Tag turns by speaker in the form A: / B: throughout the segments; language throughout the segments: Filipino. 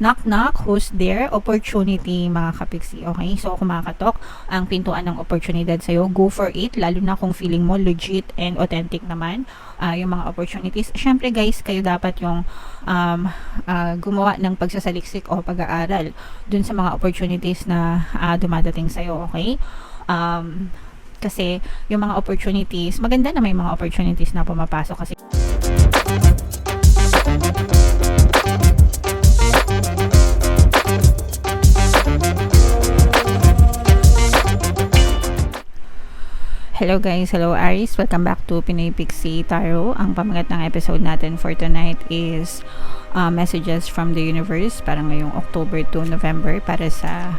A: Knock knock, who's there? Opportunity mga kapiksi. Okay, so kumakatok ang pintuan ng oportunidad sa'yo, go for it, lalo na kung feeling mo legit and authentic naman yung mga opportunities. Syempre guys, kayo dapat yung gumawa ng pagsasaliksik o pag-aaral dun sa mga opportunities na dumadating sa'yo. Okay, kasi yung mga opportunities, maganda na may mga opportunities na pumapasok kasi hello guys, hello Aries, welcome back to Pinoy Pixie Tarot. Ang pamagat ng episode natin for tonight is messages from the universe para ngayong October to November para sa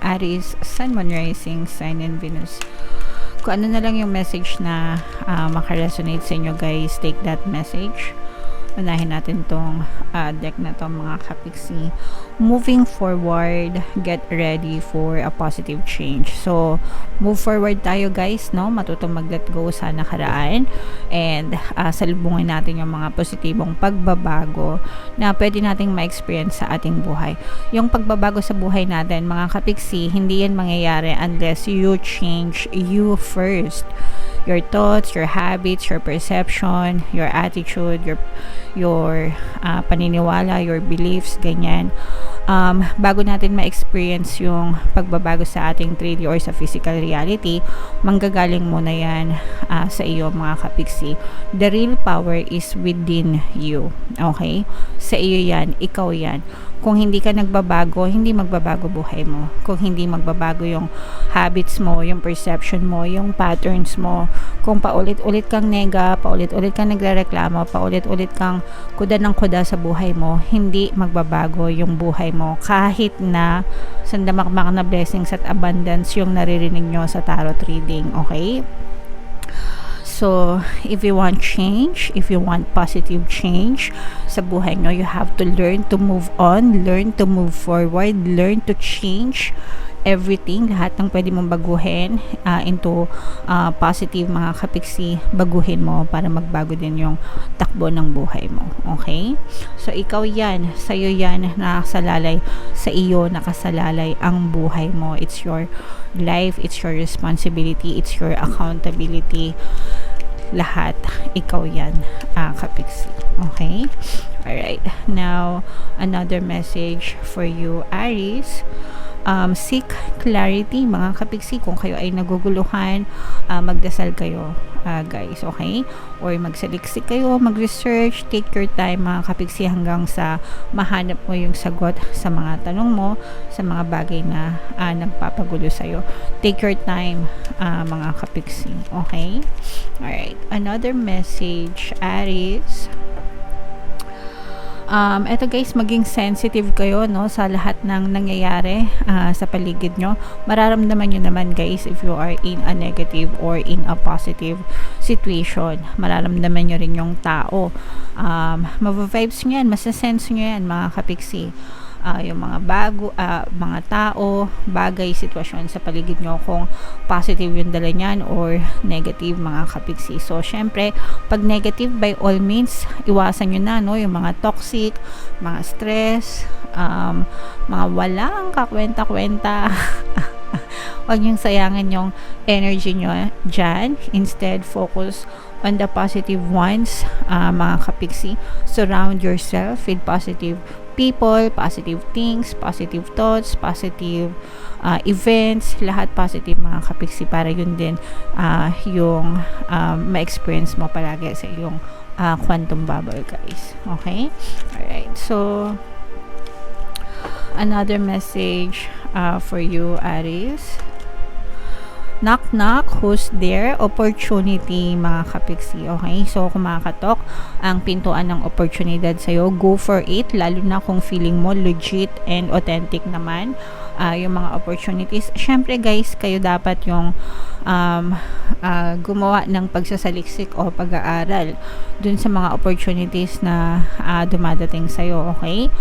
A: Aries, Sun, Moon, Rising, Sign, and Venus. Kung ano na lang yung message na makaresonate sa inyo guys, take that message. Unahin natin tong deck na to mga kapiksi. Moving forward, get ready for a positive change. So, move forward tayo guys, no? Matutong mag-let go sa nakaraan and salubungin natin yung mga positibong pagbabago na pwede nating ma-experience sa ating buhay. Yung pagbabago sa buhay natin, mga kapiksi, hindi yan mangyayari unless you change you first. Your thoughts, your habits, your perception, your attitude, your paniniwala, your beliefs, ganyan. Bago natin ma-experience yung pagbabago sa ating 3D or sa physical reality, manggagaling muna yan sa iyo mga kapiksi. The real power is within you. Okay? Sa iyo yan, ikaw yan. Kung hindi ka nagbabago, hindi magbabago buhay mo. Kung hindi magbabago yung habits mo, yung perception mo, yung patterns mo, kung paulit-ulit kang nega, paulit-ulit kang nagrereklamo, paulit-ulit kang kuda ng kuda sa buhay mo, hindi magbabago yung buhay mo. Kahit na sandamakmak na blessings at abundance yung naririnig nyo sa tarot reading. Okay? So, if you want change, if you want positive change sa buhay nyo, you have to learn to move on, learn to move forward, learn to change everything, lahat ng pwede mong baguhin into positive mga kapiksi, baguhin mo para magbago din yung takbo ng buhay mo. Okay? So, ikaw yan, sa'yo yan, nakasalalay, sa iyo nakasalalay ang buhay mo. It's your life, it's your responsibility, it's your accountability. Lahat, ikaw yan, kapiksi. Okay? Alright. Now, another message for you, Aries. Seek clarity, mga kapiksi. Kung kayo ay naguguluhan, magdasal kayo, guys. Okay? Or magsaliksik kayo, mag-research, take your time, mga kapiksi, hanggang sa mahanap mo yung sagot sa mga tanong mo, sa mga bagay na nagpapagulo sa'yo. Take your time, mga kapiksi. Okay? Alright. Another message, Aries. Eto guys, maging sensitive kayo, no, sa lahat ng nangyayari sa paligid nyo. Mararamdaman nyo naman guys if you are in a negative or in a positive situation. Mararamdaman nyo rin yung tao. Mava-vibes nyo yan, masasense nyo yan mga kapiksi. Yung mga mga tao, bagay, sitwasyon sa paligid nyo, kung positive yung dala nyan or negative mga kapiksi. So, syempre, pag negative, by all means, iwasan nyo na, no, yung mga toxic, mga stress, mga walang kakwenta-kwenta. Huwag niyong sayangin yung energy nyo dyan. Instead, focus on the positive ones, mga kapiksi. Surround yourself with positive people, positive things, positive thoughts, positive events, lahat positive mga kapiksi, para yun din yung ma-experience mo palagi sa iyong quantum bubble guys. Okay? Alright. So, another message for you, Aries. Knock knock, who's there? Opportunity mga kapiksi. Okay? So, kumakatok ang pintuan ng oportunidad sa'yo, go for it, lalo na kung feeling mo legit and authentic naman yung mga opportunities. Syempre guys, kayo dapat yung gumawa ng pagsasaliksik o pag-aaral dun sa mga opportunities na dumadating sa'yo. Okay?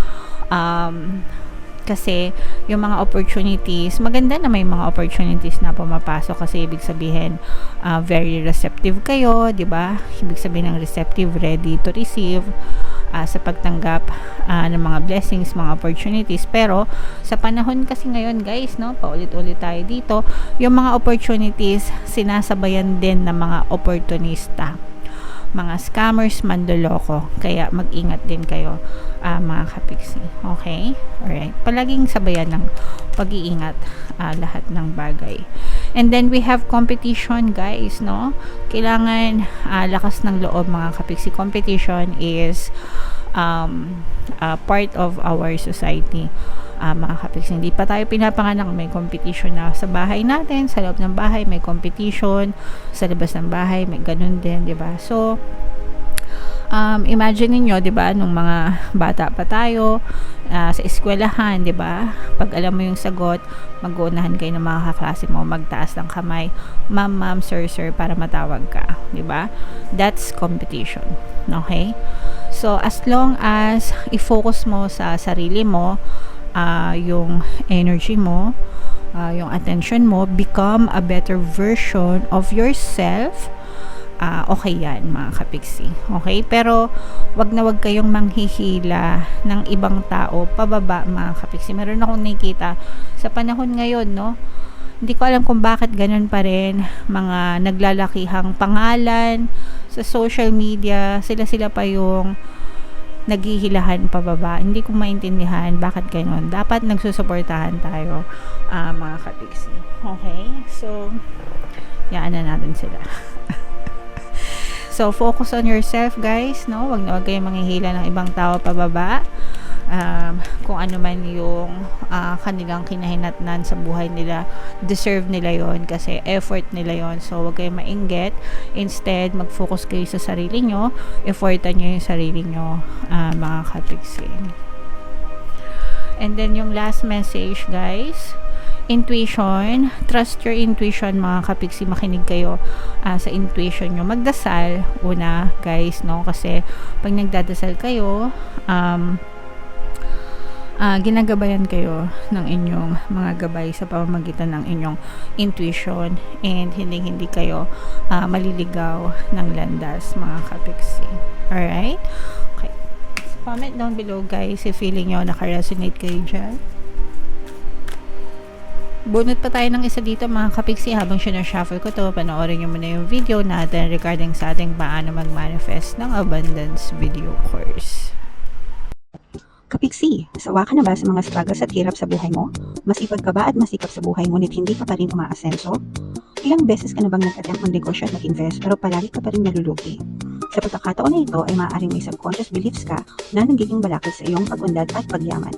A: Kasi yung mga opportunities, maganda na may mga opportunities na pumapasok kasi ibig sabihin very receptive kayo, 'di ba? Ibig sabihin ng receptive, ready to receive sa pagtanggap ng mga blessings, mga opportunities. Pero sa panahon kasi ngayon, guys, no, paulit-ulit tayo dito, yung mga opportunities sinasabayan din ng mga opportunista, mga scammers, mandoloko. Kaya mag-ingat din kayo, mga kapiksi. Okay? Alright. Palaging sabayan ng pag-iingat lahat ng bagay. And then we have competition, guys, no? Kailangan lakas ng loob, mga kapiksi. Competition is part of our society. Mga kapiksi, hindi pa tayo pinapanganak, may competition na sa bahay natin, sa loob ng bahay may competition, sa labas ng bahay may ganun din, 'di ba? So imagine niyo, 'di ba, nung mga bata pa tayo sa eskwelahan, 'di ba? Pag alam mo yung sagot, mag-uunahan kayo ng mga kaklase mo, magtaas ng kamay, ma'am, sir, para matawag ka, 'di ba? That's competition. Okay? So as long as i-focus mo sa sarili mo, yung energy mo, yung attention mo, become a better version of yourself, okay yan, mga kapiksi. Okay? Pero wag na wag kayong manghihila ng ibang tao pababa, mga kapiksi. Meron akong nakikita sa panahon ngayon, no? Hindi ko alam kung bakit ganun pa rin, mga naglalakihang pangalan sa social media, sila pa yung naghihilahan pababa. Hindi ko maintindihan bakit gano'n. Dapat nagsusuportahan tayo, mga kapiksi. Okay? So, yaan na natin sila. So, focus on yourself, guys, no? Wag na wag kayong manghihila ng ibang tao pababa. Kung ano man yung kanilang kinahinatnan sa buhay nila, deserve nila yon kasi effort nila yon. So wag kayong mainggit, instead mag-focus kayo sa sarili nyo, effortan nyo yung sarili nyo, mga kapiksi. And then yung last message, guys, intuition, trust your intuition, mga kapiksi. Makinig kayo sa intuition nyo. Magdasal una, guys, no? Kasi pag nagdadasal kayo, ginagabayan kayo ng inyong mga gabay sa pamamagitan ng inyong intuition, and hindi kayo maliligaw ng landas, mga kapiksi. Alright? Okay. Comment down below, guys, if feeling nyo naka-resonate kayo dyan. Bunot pa tayo ng isa dito, mga kapiksi. Habang sinashuffle ko to, panoorin nyo muna yung video natin regarding sa ating paano mag-manifest ng abundance video course.
B: Kapiksi, sawa ka na ba sa mga struggles at hirap sa buhay mo? Masipag ka ba at masikap sa buhay ngunit hindi ka pa rin umaasenso? Ilang beses ka na bang nag-attempt ng negosyo at nag-invest pero palagi ka pa rin nalulugi? Sa pagkakataon na ito ay maaaring may subconscious beliefs ka na nagiging balakid sa iyong pag-unlad at pagyaman.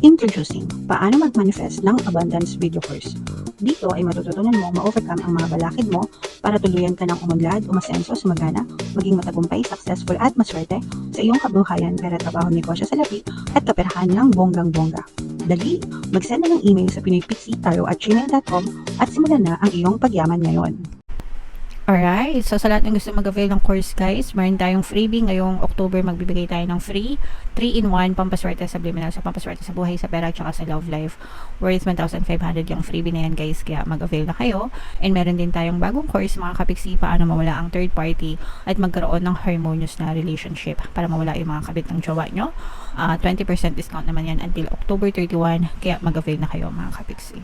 B: Introducing, paano mag-manifest ng abundance video course. Dito ay matututunan mo ma-overcome ang mga balakid mo para tuluyan ka ng umunlad, umasenso, sumagana, maging matagumpay, successful at maswerte sa iyong kabuhayan, pera, trabaho, negosyo sa lapi at kaperahan ng bonggang-bongga. Dali, mag-send na ng email sa pinoypixie@gmail.com at simulan na ang iyong pagyaman ngayon.
A: Alright, so sa lahat ng gusto mag-avail ng course, guys, meron tayong freebie ngayong October. Magbibigay tayo ng free 3-in-1 pampaswerte sa subliminal, sa pampaswerte sa buhay, sa pera, at sa love life, worth 1,500 yung freebie na yan, guys. Kaya mag-avail na kayo. And meron din tayong bagong course, mga kapiksi, paano mawala ang third party at magkaroon ng harmonious na relationship para mawala yung mga kabit ng jowa nyo. 20% discount naman yan until October 31, kaya mag-avail na kayo, mga kapiksi.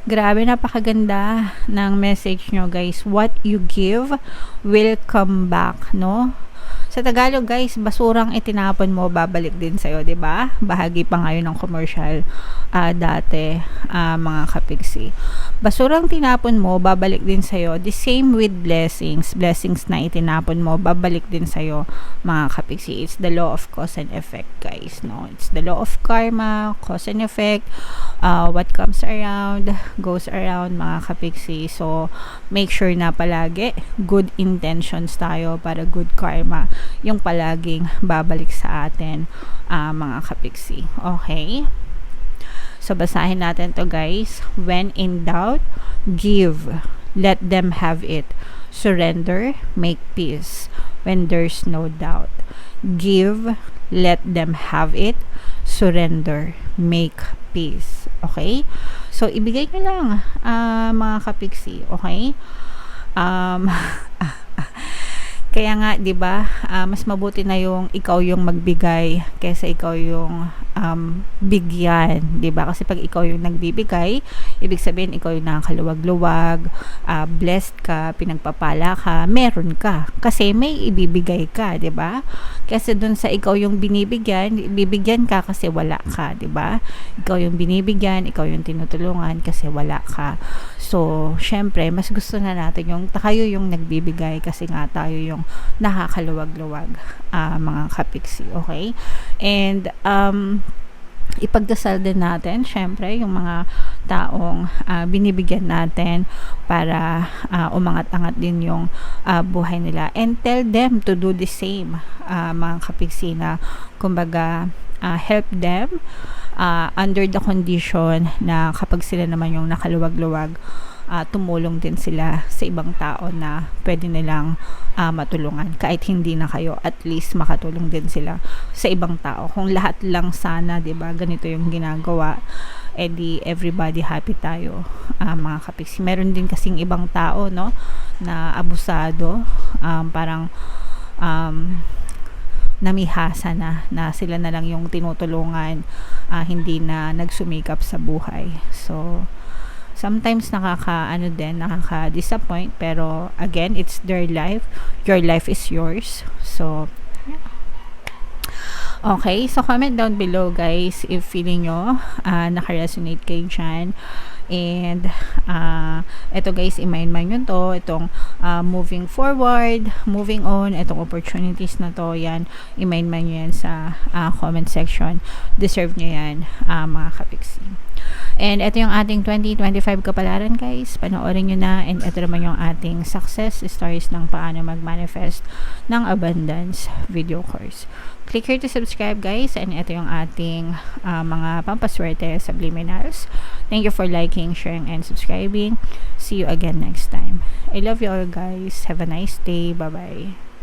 A: Grabe, napakaganda ng message nyo, guys. What you give will come back, no? Sa Tagalog, guys, basurang itinapon mo, babalik din sa'yo, diba? Bahagi pa ngayon ng commercial dati, mga kapiksi. Basurang tinapon mo, babalik din sa'yo. The same with blessings. Blessings na itinapon mo, babalik din sa'yo, mga kapiksi. It's the law of cause and effect, guys, no? It's the law of karma, cause and effect. What comes around, goes around, mga kapiksi. So, make sure na palagi, good intentions tayo para good karma yung palaging babalik sa atin, mga kapiksi. Okay? So, basahin natin to, guys. When in doubt, give. Let them have it. Surrender, make peace. When there's no doubt. Give, let them have it. surrender, make peace. Okay? So, ibigay nyo lang, mga kapiksi. Okay? Um, Kaya nga, 'di ba, mas mabuti na yung ikaw yung magbigay kaysa ikaw yung bigyan, 'di ba? Kasi pag ikaw yung nagbibigay, ibig sabihin ikaw yung nakakaluwag-luwag, blessed ka, pinagpapala ka, meron ka. Kasi may ibibigay ka, 'di ba? Kasi dun sa ikaw yung bibigyan ka kasi wala ka, 'di ba? Ikaw yung binibigyan, ikaw yung tinutulungan kasi wala ka. So, syempre, mas gusto na natin yung tayo yung nagbibigay kasi nga tayo yung nakakaluwag-luwag, mga kapiksi, okay? And ipagdasal din natin syempre yung mga taong binibigyan natin para umangat-angat din yung buhay nila, and tell them to do the same, mga kapiksi, na kumbaga help them under the condition na kapag sila naman yung nakaluwag-luwag, tumulong din sila sa ibang tao na pwede nilang matulungan. Kahit hindi na kayo, at least makatulong din sila sa ibang tao. Kung lahat lang sana, 'di ba, ganito yung ginagawa, edi everybody happy tayo, mga kapiksi. Meron din kasing ibang tao, no, na abusado, parang namihasa na sila na lang yung tinutulungan, hindi na nagsumikap sa buhay. So sometimes nakaka-disappoint, pero again, it's their life. Your life is yours. So okay, so comment down below, guys, if feeling nyo naka-resonate kayo dyan. And eto, guys, i-mind nyo to, itong moving forward, moving on, itong opportunities na to, yan, i-mind nyo yan sa comment section. Deserve nyo yan, mga kapiksi. And ito yung ating 2025 kapalaran, guys. Panoorin nyo na. And ito naman yung ating success stories ng paano mag-manifest ng abundance video course. Click here to subscribe, guys. And ito yung ating mga pampaswerte subliminals. Thank you for liking, sharing, and subscribing. See you again next time. I love you all, guys. Have a nice day. Bye-bye.